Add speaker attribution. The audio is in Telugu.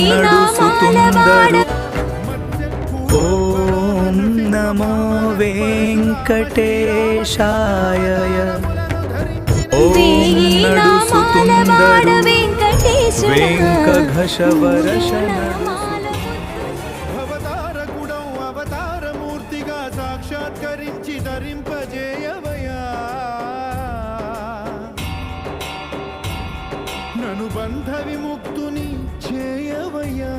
Speaker 1: నడుసుతుందరు ఓం నమో వెంకటేశాయ ఓం నడుసుతుందరు వెంకటేశ్వర
Speaker 2: అవతారమూర్తిగా సాక్షాత్కరించి ధరింపజేయవయా నను బంధ విముక్తుని చేయవయ్యా